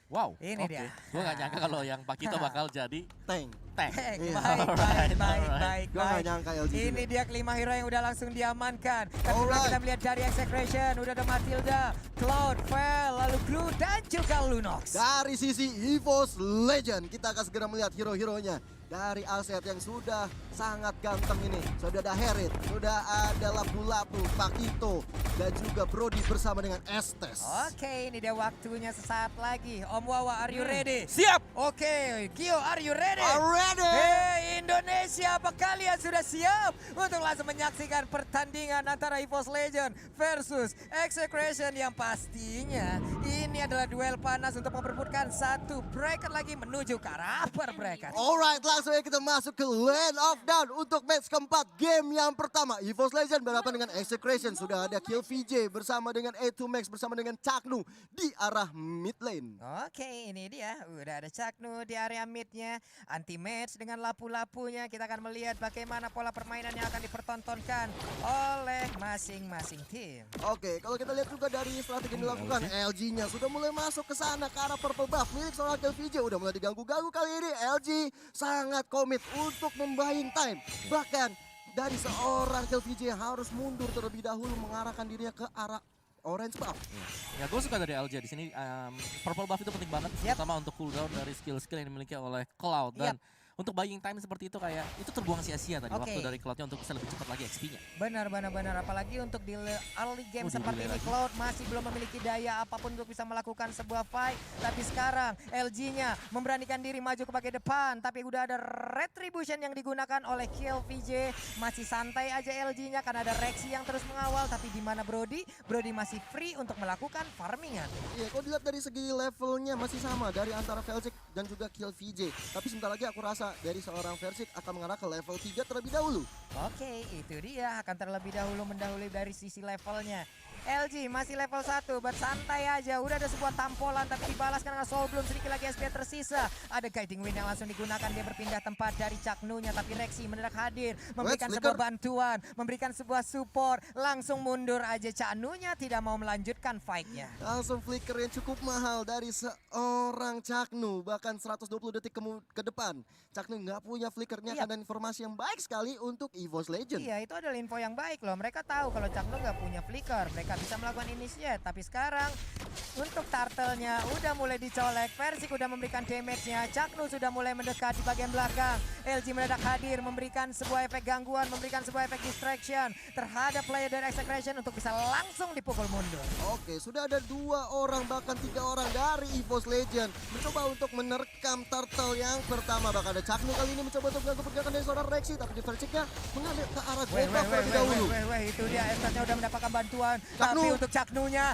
Wow, Ini oke. dia. Gue gak nyangka kalau yang Pakito bakal jadi Tank. tank. Iya. Baik. Gue gak nyangka LG Ini juga. dia kelima hero yang udah langsung diamankan. Tapi kalau Alright. kita melihat dari Execration, udah ada Matilda, Cloud, Fel, lalu Gru, dan juga Lunox. Dari sisi EVOS Legend, kita akan segera melihat hero-heronya. Dari Alset yang sudah sangat ganteng ini. Sudah ada Herit, sudah ada Lapu-Lapu, Pakito, dan juga Brody bersama dengan Estes. Oke, ini dia waktunya sesaat lagi. Om Wawa, are you ready? Siap! Oke, Gio, are you ready? Already! Hey Indonesia, apa kalian sudah siap untuk langsung menyaksikan pertandingan antara EVOS Legend versus Execration yang pastinya ini adalah duel panas untuk memperebutkan satu bracket lagi menuju ke arah upper bracket. Alright, langsung aja kita masuk ke Land of Dawn untuk match keempat game yang pertama. EVOS Legend berhadapan dengan Execration. Sudah ada Kill VJ bersama dengan A2 Max bersama dengan Caknu di arah mid lane. Oke, ini dia. Udah ada Caknu di area midnya. Anti-match dengan lapu-lapunya. Kita akan melihat bagaimana pola permainan yang akan dipertontonkan oleh masing-masing tim. Oke, kalau kita lihat juga dari strategi yang dilakukan, LG-nya sudah mulai masuk ke sana ke arah purple buff milik seorang Kill VJ. Udah mulai diganggu-ganggu kali ini. LG sangat komit untuk membuying time. Bahkan dari seorang Kill VJ yang harus mundur terlebih dahulu mengarahkan dirinya ke arah orange buff. Ya gue suka dari LJ di sini. Purple buff itu penting banget, terutama untuk cooldown dari skill-skill yang dimiliki oleh Cloud. Dan untuk buying time seperti itu kayak itu terbuang sia-sia tadi waktu dari Cloudnya untuk bisa lebih cepat lagi XP-nya. Benar. Apalagi untuk di early game Di seperti ini delay lagi. Cloud masih belum memiliki daya apapun untuk bisa melakukan sebuah fight. Tapi sekarang LG-nya memberanikan diri maju ke bagian depan. Tapi udah ada retribution yang digunakan oleh Kill VJ. Masih santai aja LG-nya karena ada Rexy yang terus mengawal. Tapi di mana Brody? Brody masih free untuk melakukan farmingan. Iya, kalau dilihat dari segi levelnya masih sama dari antara Velcik dan juga Kill VJ. Tapi sebentar lagi aku rasa dari seorang Velcik akan mengarah ke level 3 terlebih dahulu. Oke, itu dia akan terlebih dahulu mendahului dari sisi levelnya. LG masih level 1, bersantai aja. Udah ada sebuah tampolan tapi dibalas karena Soul belum sedikit lagi SP tersisa. Ada Guiding Wind yang langsung digunakan, dia berpindah tempat dari Caknunya. Tapi Rexy mendadak hadir, memberikan sebuah bantuan, memberikan sebuah support. Langsung mundur aja Caknunya, tidak mau melanjutkan fight-nya. Langsung flicker yang cukup mahal dari seorang Caknu. Bahkan 120 detik ke depan. Caknu nggak punya flickernya kan, dan informasi yang baik sekali untuk EVOS Legend. Iya, itu adalah info yang baik loh. Mereka tahu kalau Caknu nggak punya flicker. Mereka bisa melakukan initiate. Tapi sekarang untuk turtle-nya udah mulai dicolek. Persik udah memberikan damage-nya. Caknu sudah mulai mendekat di bagian belakang. LG mendadak hadir, memberikan sebuah efek gangguan, memberikan sebuah efek distraction terhadap player dari Execration untuk bisa langsung dipukul mundur. Oke, sudah ada 2 orang bahkan 3 orang dari EVOS Legend mencoba untuk menerkam turtle yang pertama. Bahkan ada Caknu kali ini mencoba untuk melakukan pergerakan dari seorang Rexy, tapi di Versiknya mengambil ke arah Gobak terlebih dahulu. Itu dia, Estasnya udah mendapatkan bantuan. Caknu. Tapi untuk Caknunya,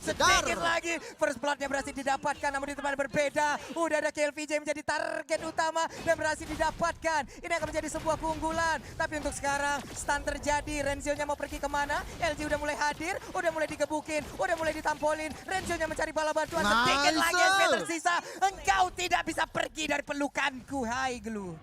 sedikit lagi. First blood-nya berhasil didapatkan, namun di tempat berbeda. Udah ada Kill VJ menjadi target utama dan berhasil didapatkan. Ini akan menjadi sebuah keunggulan. Tapi untuk sekarang, stun terjadi. Renzio-nya mau pergi kemana? LG udah mulai hadir, udah mulai digebukin, udah mulai ditampolin. Renzio-nya mencari bala bantuan. Sedikit lagi SP tersisa. Engkau tidak bisa pergi dari pelukanku, hai Glu.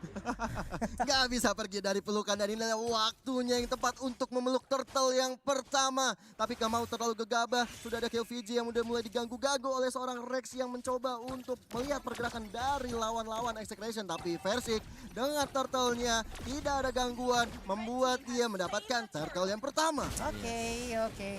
Gak bisa pergi dari pelukan, dan inilah waktunya yang tepat untuk memeluk turtle yang pertama. Tapi gak mau terlalu gegabah. Sudah ada Kill VJ yang udah mulai diganggu-ganggu oleh seorang Rex yang mencoba untuk melihat pergerakan dari lawan-lawan Execration. Tapi Versik dengan turtle-nya tidak ada gangguan, membuat dia mendapatkan turtle yang pertama. Oke.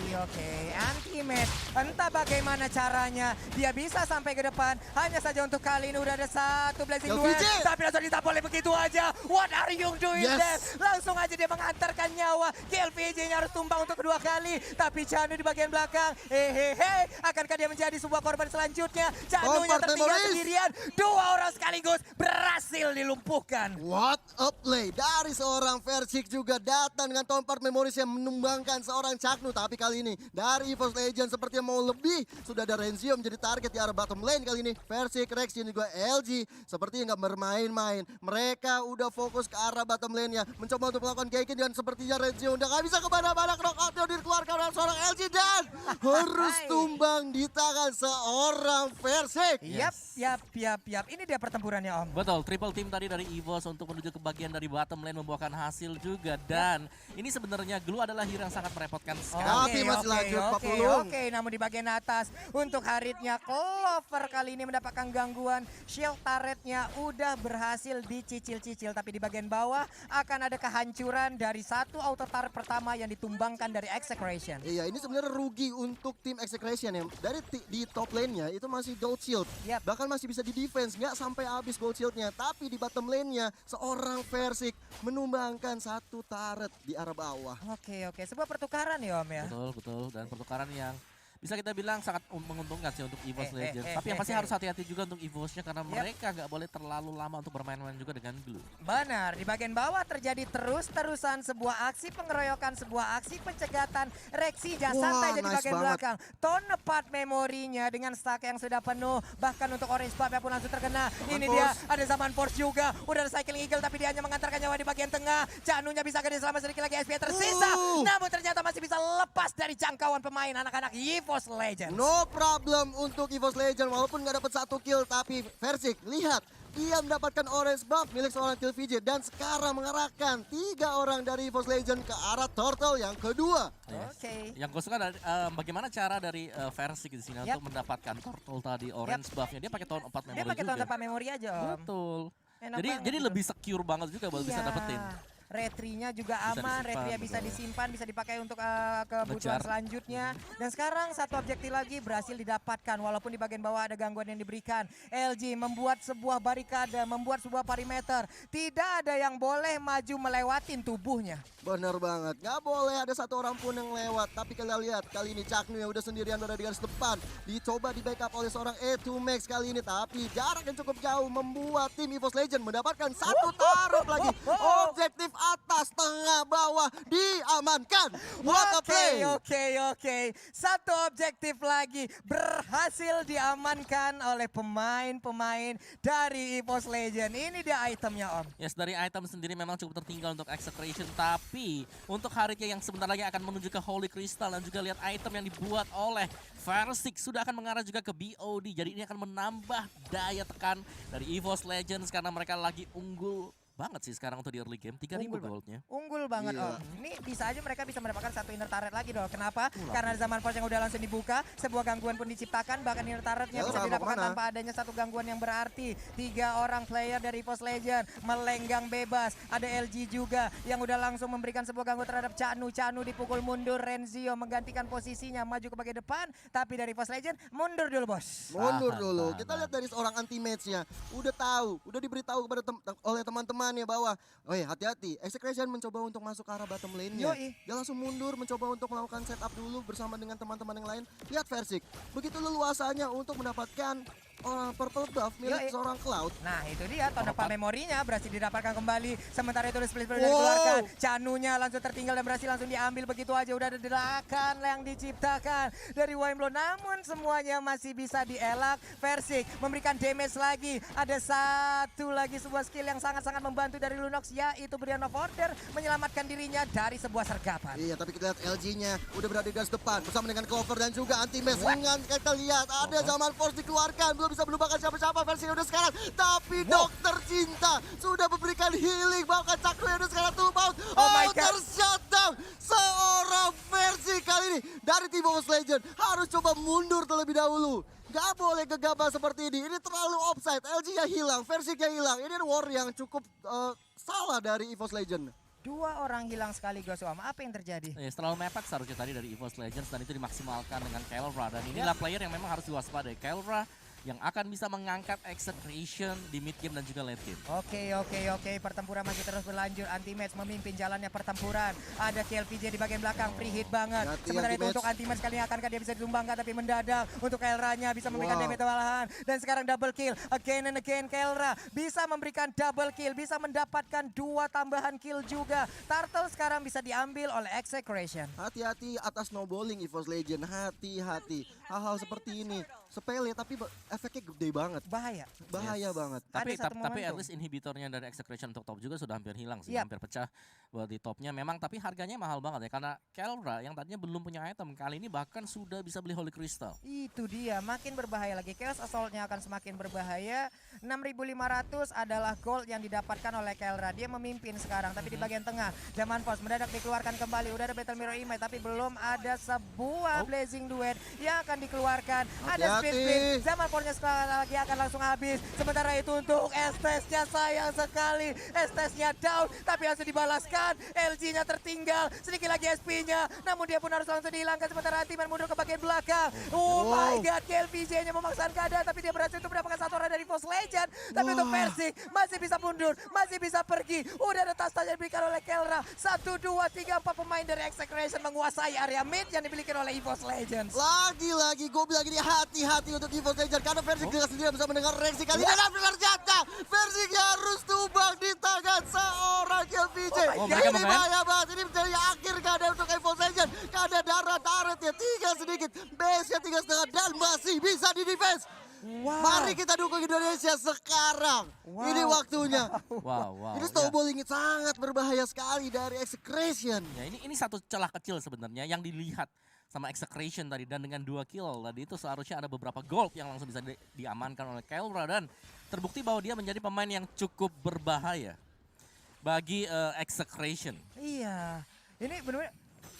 Anti-match. Entah bagaimana caranya dia bisa sampai ke depan. Hanya saja untuk kali ini udah ada satu Blazing Kill Duel. VJ. Tapi langsung ditampol begitu aja. What are you doing Yes. there? Langsung aja dia mengantarkan nyawa. Kill VJ-nya harus tumbang untuk kedua kali. Tapi Canu di bagian belakang. Hehehe. Akankah dia menjadi sebuah korban selanjutnya? Canunya tertinggal sendirian. 2 orang sekaligus berhasil dilumpuhkan. What a play dari seorang Versik juga datang dengan Tompart Memories yang menumbangkan seorang Caknu. Tapi kali ini dari EVOS Legend sepertinya mau lebih. Sudah ada Renzio menjadi target di arah bottom lane kali ini. Versik, Rex dan juga LG sepertinya nggak bermain-main. Mereka udah fokus ke arah bottom lane-nya, mencoba untuk melakukan Gaikin, dan sepertinya Renzio udah nggak bisa kemana-mana. Knockout-nya dikeluarkan oleh seorang LG dan harus tumbang di tangan seorang Versik. Yap. Ini dia pertempurannya Om. Betul, triple team tadi dari EVOS untuk menuju ke bagian dari bottom lane membuahkan hasil juga. Dan ini sebenarnya Glue adalah hero yang sangat merepotkan sekali. Tapi masih lanjut, Pak Pulung. Oke, namun di bagian atas untuk Haritnya Clover kali ini mendapatkan gangguan. Shield turretnya udah berhasil dicicil-cicil, tapi di bagian bawah akan ada kehancuran dari satu auto turret pertama yang ditumbangkan dari Execration. Iya, ini sebenarnya rugi untuk tim Execration ya. Dari di top lane-nya itu masih gold shield. Bahkan masih bisa di defense, nggak sampai habis gold shield-nya. Tapi di bottom lane-nya seorang Versik menumbangkan satu turret di arah bawah. Oke, sebuah pertukaran ya Om ya. Betul. Dan pertukaran yang bisa kita bilang sangat menguntungkan sih untuk EVOS Legends. Tapi yang pasti harus hati-hati juga untuk EVOS-nya karena mereka nggak boleh terlalu lama untuk bermain-main juga dengan Glue. Benar, di bagian bawah terjadi terus-terusan sebuah aksi pengeroyokan, sebuah aksi pencegatan. Rexija santai jadi bagian belakang. Tepat memorinya dengan stack yang sudah penuh. Bahkan untuk Orange Buff pun langsung terkena. Ini dia, ada Zaman Force juga. Udah ada Cycling Eagle tapi dia hanya mengantarkan nyawa di bagian tengah. Canunya bisa gede selama sedikit lagi SP tersisa. Namun ternyata masih bisa lepas dari jangkauan pemain anak-anak EVOS Legends. No problem untuk EVOS Legends walaupun nggak dapat satu kill, tapi Versik lihat ia mendapatkan orange buff milik seorang Kill VJ dan sekarang mengarahkan 3 orang dari EVOS Legends ke arah turtle yang kedua. Oke. Yang gue suka dari bagaimana cara dari Versik di sini untuk mendapatkan turtle tadi orange buff-nya. Dia pakai tahun 4 memori Dia pakai tahun 4 memori aja Om. Betul. Enak Jadi banget lebih secure banget juga buat bisa dapetin. Retrinya juga aman, retria bisa disimpan, bisa dipakai untuk kebutuhan selanjutnya. Dan sekarang satu objektif lagi berhasil didapatkan walaupun di bagian bawah ada gangguan yang diberikan. LG membuat sebuah barikade, membuat sebuah perimeter. Tidak ada yang boleh maju melewatin tubuhnya. Bener banget, nggak boleh ada satu orang pun yang lewat. Tapi kalian lihat kali ini Caknu yang udah sendirian berada di garis depan. Dicoba di backup oleh seorang E2 Max kali ini. Tapi jarak yang cukup jauh membuat tim EVOS Legends mendapatkan satu tarot lagi. Objektif atas, tengah, bawah diamankan. What a play. Oke. Satu objektif lagi berhasil diamankan oleh pemain-pemain dari EVOS Legends. Ini dia itemnya Om. Yes, dari item sendiri memang cukup tertinggal untuk Execration. Tapi untuk Haritnya yang sebentar lagi akan menuju ke Holy Crystal dan juga lihat item yang dibuat oleh Versik sudah akan mengarah juga ke BOD. Jadi ini akan menambah daya tekan dari EVOS Legends karena mereka lagi unggul banget sih sekarang untuk di early game. 3.000 goldnya. Unggul banget Om. Ini bisa aja mereka bisa mendapatkan satu inner turret lagi dong. Kenapa? Karena Zaman Force yang udah langsung dibuka. Sebuah gangguan pun diciptakan. Bahkan inner turretnya bisa didapatkan tanpa adanya satu gangguan yang berarti. 3 orang player dari EVOS Legends melenggang bebas. Ada LG juga yang udah langsung memberikan sebuah gangguan terhadap Canu. Canu dipukul mundur. Renzio menggantikan posisinya maju ke bagian depan. Tapi dari EVOS Legends mundur dulu bos. Mundur dulu. Kita lihat dari seorang anti-match-nya. Udah tahu, udah diberitahu kepada oleh teman-teman ya bahwa hati-hati, Execration mencoba untuk masuk ke arah bottom lane-nya. Dia langsung mundur mencoba untuk melakukan setup dulu bersama dengan teman-teman yang lain. Lihat Versik, begitu leluasanya untuk mendapatkan purple buff milik seorang Cloud. Nah itu dia, tanpa memorinya berhasil didapatkan kembali. Sementara itu split dikeluarkan. Canunya langsung tertinggal dan berhasil langsung diambil begitu aja. Udah ada gerakan yang diciptakan dari Wimlo. Namun semuanya masih bisa dielak. Versik memberikan damage lagi. Ada satu lagi sebuah skill yang sangat-sangat membantu dari Lunox, yaitu Brian of Order menyelamatkan dirinya dari sebuah sergapan. Iya, tapi kita lihat LG-nya udah berada di garis depan bersama dengan Clover dan juga anti-match. Dengan kita lihat ada Zaman Force dikeluarkan, belum bisa melupakan siapa-siapa. Versi udah sekarang, tapi Dokter Cinta sudah memberikan healing. Bahkan Cakru udah sekarang tumbang. Tershutdown seorang Versi kali ini dari tim EVOS Legends harus coba mundur terlebih dahulu. Gak boleh gegabah seperti ini terlalu offside. LG-nya hilang, Versik-nya hilang. Ini war yang cukup salah dari EVOS Legends. 2 orang hilang sekaligus Om. Apa yang terjadi? Terlalu mepet seharusnya tadi dari EVOS Legends dan itu dimaksimalkan dengan Kelra. Dan inilah player yang memang harus diwaspadai. Kelra yang akan bisa mengangkat Execration di mid game dan juga late game. Oke. Pertempuran masih terus berlanjut. Anti-match memimpin jalannya pertempuran. Ada KLPJ di bagian belakang, free hit banget. Sementara itu untuk anti-match kali ini akankah dia bisa ditumbangkan, tapi mendadak untuk Kelra-nya bisa memberikan damage tambahan. Dan sekarang double kill. Again and again Kelra bisa memberikan double kill, bisa mendapatkan 2 tambahan kill juga. Turtle sekarang bisa diambil oleh Execration. Hati-hati atas snowballing EVOS Legends, hati-hati. Hal-hal seperti ini sepele tapi efeknya gede banget. Bahaya. Bahaya banget. Tapi Ada satu tapi at momentum. least inhibitornya dari Execration untuk top juga sudah hampir hilang sih, Yap. hampir pecah buat di topnya. Memang tapi harganya mahal banget ya karena Kelra yang tadinya belum punya item kali ini bahkan sudah bisa beli Holy Crystal. Itu dia, makin berbahaya lagi. Chaos Assault-nya akan semakin berbahaya. 6.500 adalah gold yang didapatkan oleh Kelra. Dia memimpin sekarang, tapi di bagian tengah. Zaman Force mendadak dikeluarkan kembali. Udah ada Battle Mirror Image, tapi belum ada sebuah Blazing Duet yang akan dikeluarkan. Ada Hati-hati. Speed. Zaman Force-nya sekali lagi akan langsung habis. Sementara itu untuk Estes-nya sayang sekali. Estes-nya down, tapi langsung dibalaskan. LG-nya tertinggal. Sedikit lagi SP-nya, namun dia pun harus langsung dihilangkan. Sementara Antiman mundur ke bagian belakang. Oh my god, KLVJ-nya memaksakan keadaan, tapi dia berhasil untuk mendapatkan satu orang dari Force Legend. Tapi untuk Persik masih bisa mundur, masih bisa pergi. Udah ada tas-tas yang diberikan oleh Kelra. 1, 2, 3, 4 pemain dari Execration menguasai area mid yang dimiliki oleh EVOS Legends. Lagi-lagi gue bilang ini hati-hati untuk EVOS Legends karena Versik jelas sendiri bisa mendengar reaksi kali ini. Dan ternyata Versiknya harus tumbang di tangan seorang KLVJ. Oh, mereka Ini mengain? bahaya banget, ini menjadi akhir keadaan untuk EVOS Legends. Karena darah turretnya tinggal sedikit, base-nya tinggal setengah dan masih bisa di defense. Wow. Mari kita dukung Indonesia sekarang. Wow. Ini waktunya. Wow. Ini ya. snowballing sangat berbahaya sekali dari Execration. Ya, ini satu celah kecil sebenarnya yang dilihat sama Execration tadi dan dengan 2 kill tadi itu seharusnya ada beberapa gold yang langsung bisa diamankan oleh Kelra dan terbukti bahwa dia menjadi pemain yang cukup berbahaya bagi Execration. Iya, ini benar-benar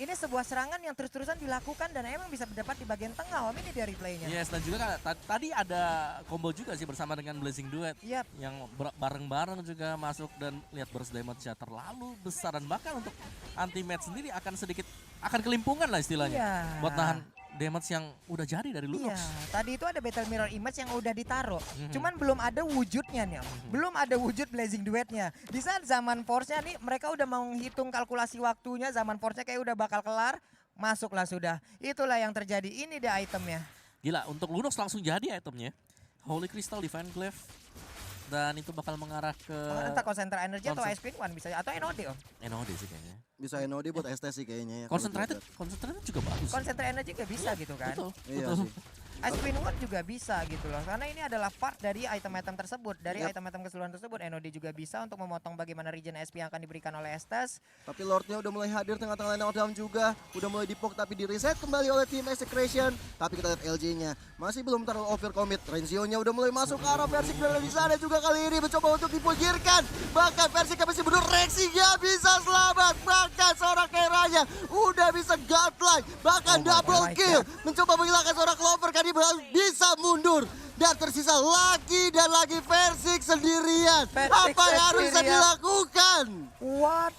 ini sebuah serangan yang terus-terusan dilakukan dan emang bisa dapat di bagian tengah Om ini dari playnya. Yes, dan juga tadi ada combo juga sih bersama dengan Blazing Duet Yap. yang bareng-bareng juga masuk dan lihat burst damage-nya terlalu besar dan bahkan untuk anti-match sendiri akan kelimpungan lah istilahnya Iya. buat nahan damage yang udah jadi dari Lunox. Iya, tadi itu ada Battle Mirror Image yang udah ditaruh. Cuman belum ada wujudnya nih, Om. Belum ada wujud Blazing Duetnya. Di saat zaman Force-nya nih mereka udah mau menghitung kalkulasi waktunya, zaman Force-nya kayak udah bakal kelar, masuklah sudah. Itulah yang terjadi. Ini dia itemnya. Gila, untuk Lunox langsung jadi itemnya. Holy Crystal, Divine Glaive. Dan itu bakal mengarah ke Entah konsentra energi atau Ice Queen One bisa atau NOD Om. NOD sih kayaknya. Bisa NOD buat ST sih kayaknya ya. Concentrated juga bagus. Konsentra energi juga bisa gitu kan. Betul, Iya betul. sih. Ice Queen One juga bisa gitu loh. Karena ini adalah part dari item-item tersebut. Dari Yap. item-item keseluruhan tersebut NOD juga bisa untuk memotong bagaimana regen SP yang akan diberikan oleh Estes. Tapi Lordnya udah mulai hadir tengah-tengah line down juga. Udah mulai dipok tapi di reset kembali oleh tim Execration. Tapi kita lihat LJ-nya masih belum terlalu overcommit. Renzio-nya udah mulai masuk ke arah Versik dan di sana juga kali ini mencoba untuk dipinggirkan. Bahkan Versik masih mundur, Rexy gak bisa selamat. Bahkan seorang Keranya udah bisa godlike. Bahkan Oh my double God. kill. Mencoba menghilangkan seorang Clover kan dia bisa mundur. Dan tersisa lagi dan lagi Versik sendirian. Versik Apa yang harus bisa sendirian. dilakukan? What,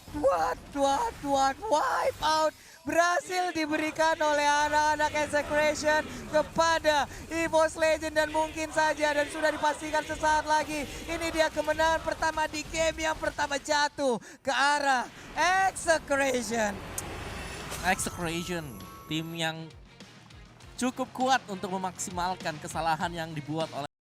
wipe out berhasil diberikan oleh anak-anak Execration kepada EVOS Legend dan mungkin saja dan sudah dipastikan sesaat lagi ini dia kemenangan pertama di game yang pertama jatuh ke arah Execration. Execration, tim yang cukup kuat untuk memaksimalkan kesalahan yang dibuat oleh